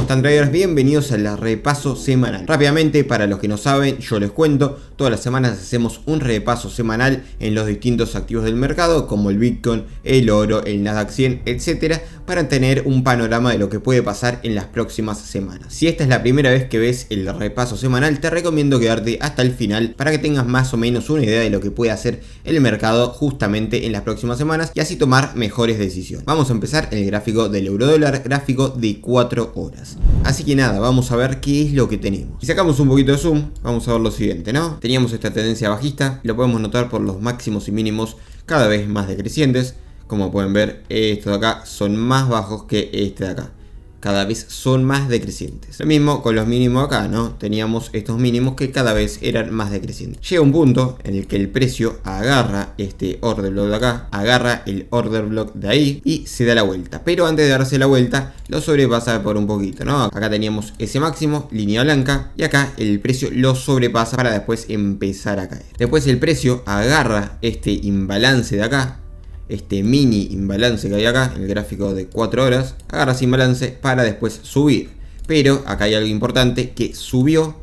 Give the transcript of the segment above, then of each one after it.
están, traders? Bienvenidos al repaso semanal. Rápidamente, para los que no saben, yo les cuento, todas las semanas hacemos un repaso semanal en los distintos activos del mercado, como el Bitcoin, el oro, el Nasdaq 100, etcétera, para tener un panorama de lo que puede pasar en las próximas semanas. Si esta es la primera vez que ves el repaso semanal, te recomiendo quedarte hasta el final para que tengas más o menos una idea de lo que puede hacer el mercado justamente en las próximas semanas y así tomar mejores decisiones. Vamos a empezar en el gráfico del eurodólar, gráfico de 4 horas. Así que nada, vamos a ver qué es lo que tenemos. Si sacamos un poquito de zoom, vamos a ver lo siguiente, ¿no? Teníamos esta tendencia bajista, lo podemos notar por los máximos y mínimos cada vez más decrecientes. Como pueden ver, estos de acá son más bajos que este de acá. Cada vez son más decrecientes. Lo mismo con los mínimos acá, ¿no? Teníamos estos mínimos que cada vez eran más decrecientes. Llega un punto en el que el precio agarra este order block de acá, agarra el order block de ahí y se da la vuelta. Pero antes de darse la vuelta, lo sobrepasa por un poquito, ¿no? Acá teníamos ese máximo, línea blanca, y acá el precio lo sobrepasa para después empezar a caer. Después el precio agarra este imbalance de acá, este mini imbalance que hay acá en el gráfico de 4 horas, agarra ese imbalance para después subir. Pero acá hay algo importante, que subió,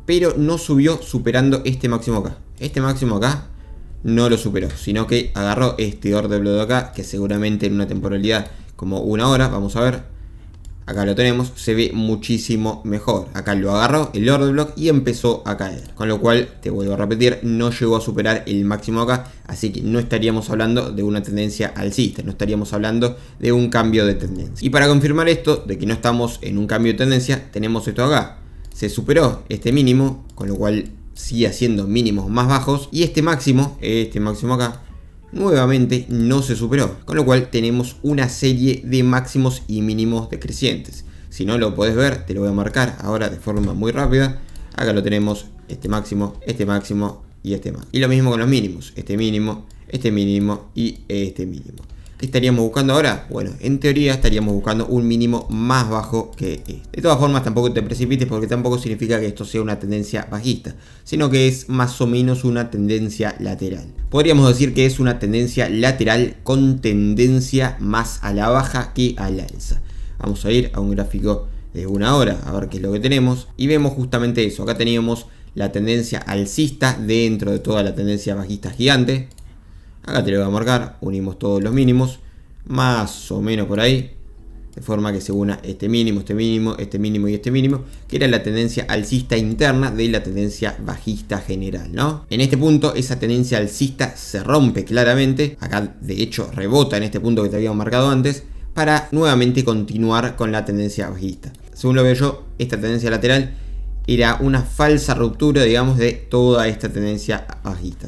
pero no subió superando este máximo acá. Este máximo acá no lo superó, sino que agarró este order block de acá, que seguramente en una temporalidad como una hora, vamos a ver. Acá lo tenemos, se ve muchísimo mejor. Acá lo agarró el order block y empezó a caer. Con lo cual, te vuelvo a repetir, no llegó a superar el máximo acá. Así que no estaríamos hablando de una tendencia alcista, no estaríamos hablando de un cambio de tendencia. Y para confirmar esto, de que no estamos en un cambio de tendencia, tenemos esto acá. Se superó este mínimo, con lo cual sigue haciendo mínimos más bajos. Y este máximo acá, nuevamente no se superó, con lo cual tenemos una serie de máximos y mínimos decrecientes. Si no lo podés ver, te lo voy a marcar ahora de forma muy rápida. Acá lo tenemos, este máximo y este máximo. Y lo mismo con los mínimos, este mínimo y este mínimo. ¿Qué estaríamos buscando ahora? Bueno, en teoría estaríamos buscando un mínimo más bajo que este. De todas formas, tampoco te precipites, porque tampoco significa que esto sea una tendencia bajista, sino que es más o menos una tendencia lateral. Podríamos decir que es una tendencia lateral con tendencia más a la baja que a la alza. Vamos a ir a un gráfico de una hora a ver qué es lo que tenemos y vemos justamente eso. Acá teníamos la tendencia alcista dentro de toda la tendencia bajista gigante. Acá te lo voy a marcar, unimos todos los mínimos, más o menos por ahí, de forma que se una este mínimo y este mínimo, que era la tendencia alcista interna de la tendencia bajista general, ¿no? En este punto esa tendencia alcista se rompe claramente, acá de hecho rebota en este punto que te habíamos marcado antes, para nuevamente continuar con la tendencia bajista. Según lo veo yo, esta tendencia lateral era una falsa ruptura, digamos, de toda esta tendencia bajista,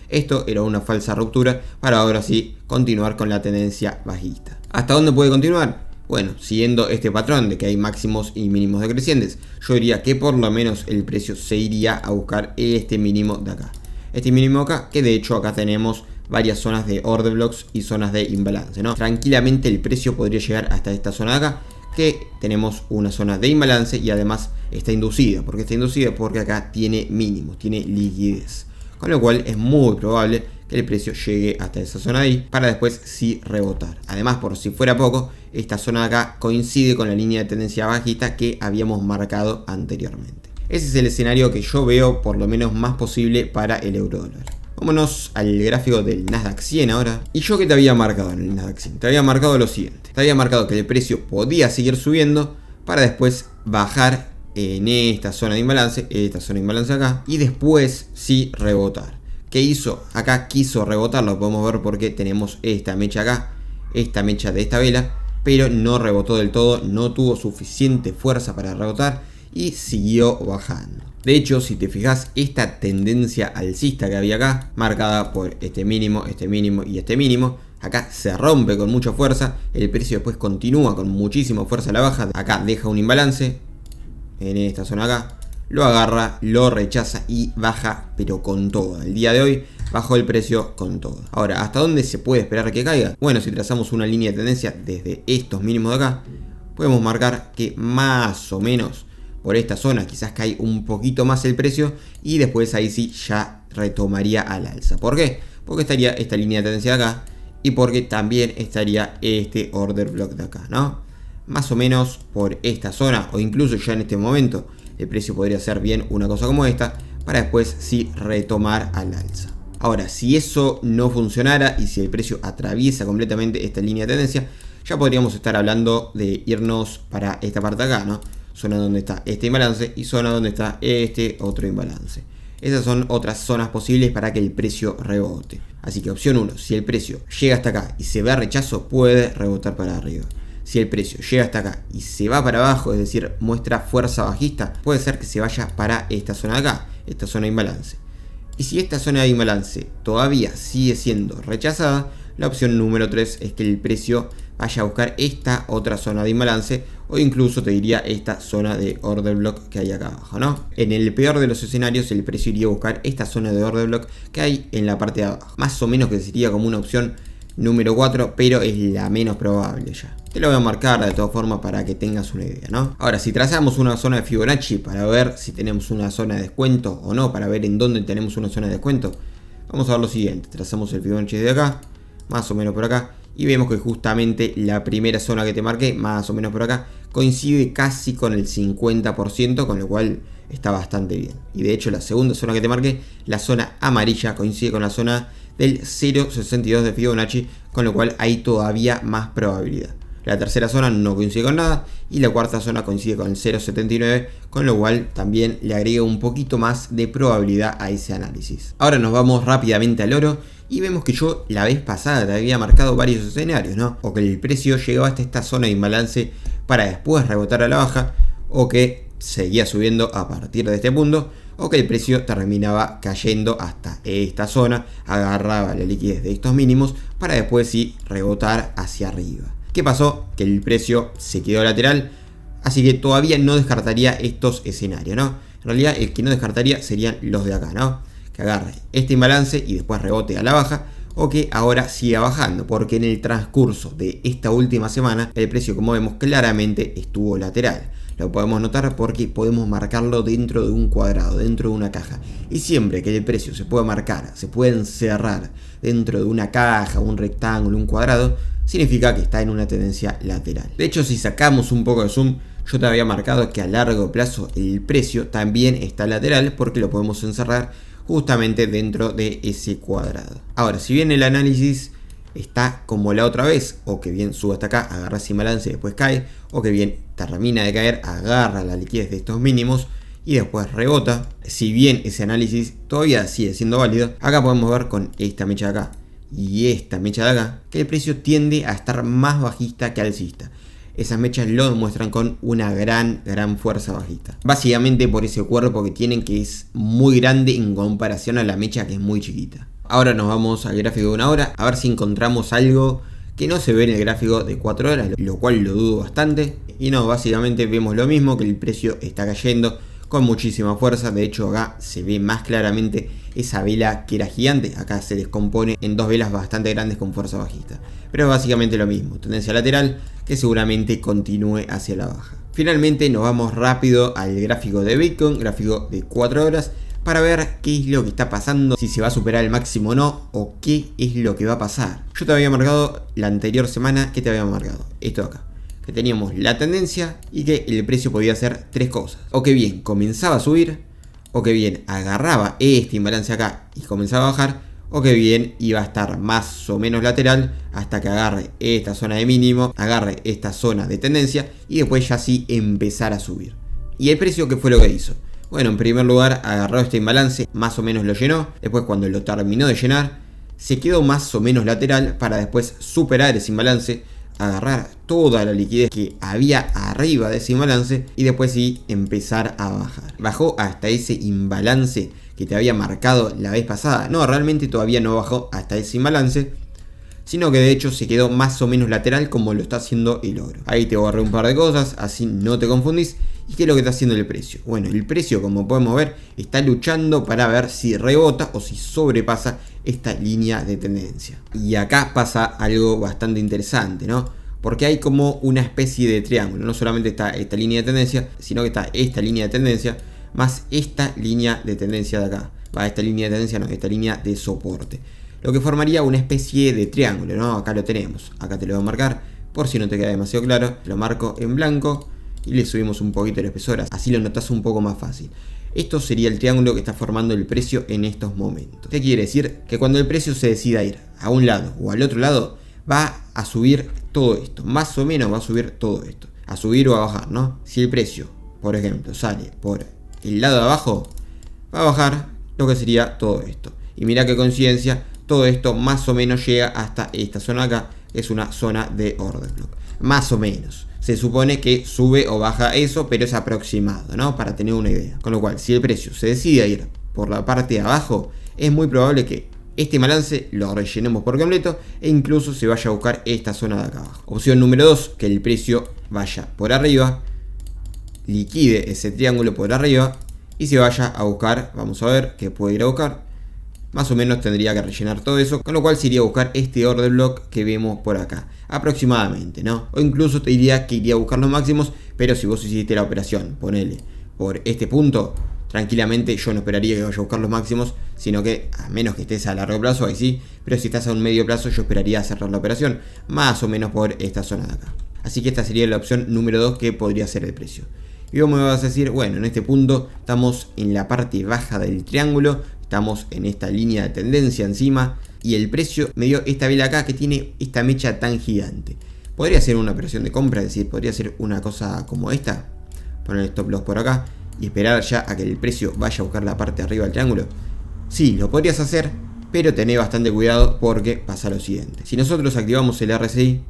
Esto era una falsa ruptura para ahora sí continuar con la tendencia bajista. ¿Hasta dónde puede continuar? Bueno, siguiendo este patrón de que hay máximos y mínimos decrecientes, yo diría que por lo menos el precio se iría a buscar este mínimo de acá. Este mínimo acá, que de hecho acá tenemos varias zonas de order blocks y zonas de imbalance, ¿no? Tranquilamente el precio podría llegar hasta esta zona de acá, que tenemos una zona de imbalance y además está inducida. ¿Por qué está inducida? Porque acá tiene mínimos, tiene liquidez. Con lo cual es muy probable que el precio llegue hasta esa zona de ahí para después sí rebotar. Además, por si fuera poco, esta zona de acá coincide con la línea de tendencia bajista que habíamos marcado anteriormente. Ese es el escenario que yo veo por lo menos más posible para el eurodólar. Vámonos al gráfico del Nasdaq 100 ahora. ¿Y yo qué te había marcado en el Nasdaq 100? Te había marcado lo siguiente. Te había marcado que el precio podía seguir subiendo para después bajar en esta zona de imbalance, acá, y después sí rebotar. ¿Qué hizo? Acá quiso rebotar, lo podemos ver porque tenemos esta mecha acá, esta mecha de esta vela, pero no rebotó del todo, no tuvo suficiente fuerza para rebotar y siguió bajando. De hecho, si te fijas, esta tendencia alcista que había acá, marcada por este mínimo y este mínimo, acá se rompe con mucha fuerza, el precio después continúa con muchísima fuerza a la baja, acá deja un imbalance, en esta zona acá, lo agarra, lo rechaza y baja, pero con todo. El día de hoy bajó el precio con todo. Ahora, ¿hasta dónde se puede esperar que caiga? Bueno, si trazamos una línea de tendencia desde estos mínimos de acá, podemos marcar que más o menos por esta zona quizás cae un poquito más el precio y después ahí sí ya retomaría al alza. ¿Por qué? Porque estaría esta línea de tendencia de acá y porque también estaría este order block de acá, ¿no? más o menos por esta zona, o incluso ya en este momento el precio podría ser bien una cosa como esta, para después sí retomar al alza. Ahora, si eso no funcionara y si el precio atraviesa completamente esta línea de tendencia, ya podríamos estar hablando de irnos para esta parte de acá, ¿no? Zona donde está este imbalance y zona donde está este otro imbalance. Esas son otras zonas posibles para que el precio rebote. Así que opción 1, si el precio llega hasta acá y se ve rechazo, puede rebotar para arriba. Si el precio llega hasta acá y se va para abajo, es decir, muestra fuerza bajista, puede ser que se vaya para esta zona de acá, esta zona de imbalance. Y si esta zona de imbalance todavía sigue siendo rechazada, la opción número 3 es que el precio vaya a buscar esta otra zona de imbalance, o incluso te diría esta zona de order block que hay acá abajo, ¿no? En el peor de los escenarios, el precio iría a buscar esta zona de order block que hay en la parte de abajo. Más o menos que sería como una opción número 4, pero es la menos probable ya. Te lo voy a marcar de todas formas para que tengas una idea, ¿no? Ahora, si trazamos una zona de Fibonacci para ver si tenemos una zona de descuento o no, para ver en dónde tenemos una zona de descuento, vamos a ver lo siguiente. Trazamos el Fibonacci de acá, más o menos por acá, y vemos que justamente la primera zona que te marqué, más o menos por acá, coincide casi con el 50%, con lo cual está bastante bien. Y de hecho la segunda zona que te marqué, la zona amarilla, coincide con la zona del 0.62 de Fibonacci, con lo cual hay todavía más probabilidad. La tercera zona no coincide con nada y la cuarta zona coincide con el 0.79, con lo cual también le agrega un poquito más de probabilidad a ese análisis. Ahora nos vamos rápidamente al oro y vemos que yo la vez pasada te había marcado varios escenarios, ¿no? O que el precio llegaba hasta esta zona de imbalance para después rebotar a la baja, o que seguía subiendo a partir de este punto, o que el precio terminaba cayendo hasta esta zona, agarraba la liquidez de estos mínimos para después sí rebotar hacia arriba. ¿Qué pasó? Que el precio se quedó lateral, así que todavía no descartaría estos escenarios, ¿no? En realidad el que no descartaría serían los de acá, ¿no? Que agarre este imbalance y después rebote a la baja, o que ahora siga bajando, porque en el transcurso de esta última semana el precio, como vemos, claramente estuvo lateral. Lo podemos notar porque podemos marcarlo dentro de un cuadrado, dentro de una caja. Y siempre que el precio se pueda marcar, se puede encerrar dentro de una caja, un rectángulo, un cuadrado, significa que está en una tendencia lateral. De hecho, si sacamos un poco de zoom, yo te había marcado que a largo plazo el precio también está lateral, porque lo podemos encerrar justamente dentro de ese cuadrado. Ahora, si bien el análisis está como la otra vez, o que bien sube hasta acá, agarra ese imbalance y después cae, o que bien termina de caer, agarra la liquidez de estos mínimos y después rebota, si bien ese análisis todavía sigue siendo válido, acá podemos ver con esta mecha de acá y esta mecha de acá que el precio tiende a estar más bajista que alcista. Esas mechas lo demuestran con una gran fuerza bajista, básicamente por ese cuerpo que tienen, que es muy grande en comparación a la mecha que es muy chiquita. Ahora nos vamos al gráfico de una hora, a ver si encontramos algo que no se ve en el gráfico de 4 horas, lo cual lo dudo bastante. Y no, básicamente vemos lo mismo, que el precio está cayendo con muchísima fuerza. De hecho, acá se ve más claramente esa vela que era gigante, acá se descompone en dos velas bastante grandes con fuerza bajista. Pero es básicamente lo mismo, tendencia lateral que seguramente continúe hacia la baja. Finalmente nos vamos rápido al gráfico de Bitcoin, gráfico de 4 horas, para ver qué es lo que está pasando, si se va a superar el máximo o no, o qué es lo que va a pasar. Yo te había marcado la anterior semana, ¿qué te había marcado? Esto de acá, que teníamos la tendencia y que el precio podía hacer tres cosas: o que bien comenzaba a subir, o que bien agarraba este imbalance acá y comenzaba a bajar, o que bien iba a estar más o menos lateral hasta que agarre esta zona de mínimo, agarre esta zona de tendencia y después ya sí empezar a subir. ¿Y el precio qué fue lo que hizo? Bueno, en primer lugar agarró este imbalance, más o menos lo llenó. Después, cuando lo terminó de llenar, se quedó más o menos lateral para después superar ese imbalance, agarrar toda la liquidez que había arriba de ese imbalance y después sí empezar a bajar. Bajó hasta ese imbalance que te había marcado la vez pasada. No, realmente todavía no bajó hasta ese imbalance, sino que de hecho se quedó más o menos lateral como lo está haciendo el oro. Ahí te borré un par de cosas, así no te confundís. ¿Y qué es lo que está haciendo el precio? Bueno, el precio, como podemos ver, está luchando para ver si rebota o si sobrepasa esta línea de tendencia. Y acá pasa algo bastante interesante, ¿no? Porque hay como una especie de triángulo. No solamente está esta línea de tendencia, sino que está esta línea de tendencia más esta línea de tendencia de acá. Esta línea de tendencia no, esta línea de soporte. Lo que formaría una especie de triángulo, ¿no? Acá lo tenemos. Acá te lo voy a marcar por si no te queda demasiado claro, lo marco en blanco y le subimos un poquito el espesor, así lo notas un poco más fácil. Esto sería el triángulo que está formando el precio en estos momentos. ¿Qué quiere decir? Que cuando el precio se decida ir a un lado o al otro lado, va a subir todo esto, más o menos va a subir todo esto, a subir o a bajar, ¿no? Si el precio, por ejemplo, sale por el lado de abajo, va a bajar lo que sería todo esto. Y mira qué coincidencia, todo esto más o menos llega hasta esta zona acá, que es una zona de order block. Más o menos. Se supone que sube o baja eso, pero es aproximado, ¿no? Para tener una idea. Con lo cual, si el precio se decide ir por la parte de abajo, es muy probable que este balance lo rellenemos por completo e incluso se vaya a buscar esta zona de acá abajo. Opción número 2, que el precio vaya por arriba, liquide ese triángulo por arriba y se vaya a buscar, vamos a ver qué puede ir a buscar. Más o menos tendría que rellenar todo eso, con lo cual se iría a buscar este order block que vemos por acá, aproximadamente, ¿no? O incluso te diría que iría a buscar los máximos, pero si vos hiciste la operación, ponele por este punto, tranquilamente yo no esperaría que vaya a buscar los máximos, sino que a menos que estés a largo plazo, ahí sí, pero si estás a un medio plazo yo esperaría cerrar la operación, más o menos por esta zona de acá. Así que esta sería la opción número 2 que podría ser el precio. Y vos me vas a decir, bueno, en este punto estamos en la parte baja del triángulo, estamos en esta línea de tendencia encima y el precio me dio esta vela acá que tiene esta mecha tan gigante. ¿Podría ser una operación de compra? Es decir, ¿podría ser una cosa como esta? Poner el stop loss por acá y esperar ya a que el precio vaya a buscar la parte de arriba del triángulo. Sí, lo podrías hacer, pero tené bastante cuidado porque pasa lo siguiente. Si nosotros activamos el RSI,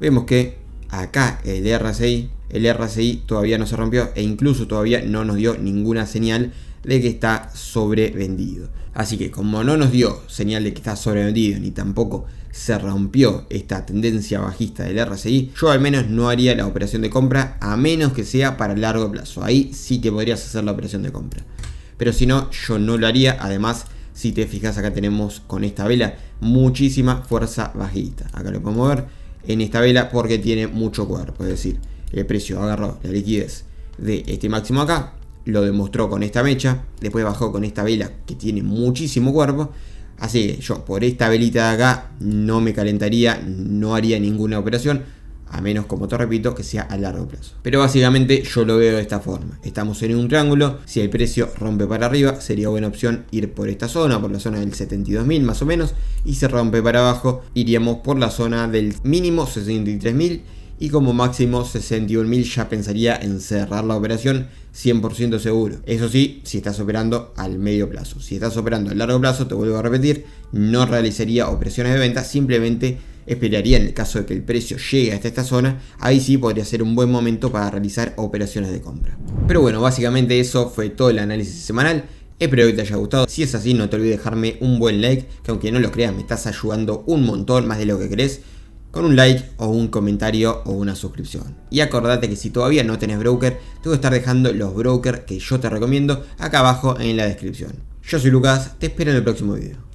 vemos que acá el RSI todavía no se rompió e incluso todavía no nos dio ninguna señal de que está sobrevendido. Así que como no nos dio señal de que está sobrevendido ni tampoco se rompió esta tendencia bajista del RSI, yo al menos no haría la operación de compra a menos que sea para largo plazo. Ahí sí que podrías hacer la operación de compra. Pero si no, yo no lo haría. Además, si te fijas acá tenemos con esta vela muchísima fuerza bajista. Acá lo podemos ver en esta vela porque tiene mucho cuerpo. Es decir, el precio agarró la liquidez de este máximo acá, lo demostró con esta mecha, después bajó con esta vela que tiene muchísimo cuerpo. Así que yo por esta velita de acá no me calentaría, no haría ninguna operación, a menos, como te repito, que sea a largo plazo. Pero básicamente yo lo veo de esta forma. Estamos en un triángulo, si el precio rompe para arriba sería buena opción ir por esta zona, por la zona del 72.000 más o menos, y si rompe para abajo iríamos por la zona del mínimo 63.000 y como máximo 61.000. Ya pensaría en cerrar la operación 100% seguro. Eso sí, si estás operando al medio plazo. Si estás operando al largo plazo, te vuelvo a repetir, no realizaría operaciones de venta, simplemente esperaría en el caso de que el precio llegue hasta esta zona. Ahí sí podría ser un buen momento para realizar operaciones de compra. Pero bueno, básicamente eso fue todo el análisis semanal. Espero que te haya gustado. Si es así, no te olvides dejarme un buen like, que aunque no lo creas me estás ayudando un montón, más de lo que querés, con un like o un comentario o una suscripción. Y acordate que si todavía no tenés broker, te voy a estar dejando los brokers que yo te recomiendo acá abajo en la descripción. Yo soy Lucas, te espero en el próximo video.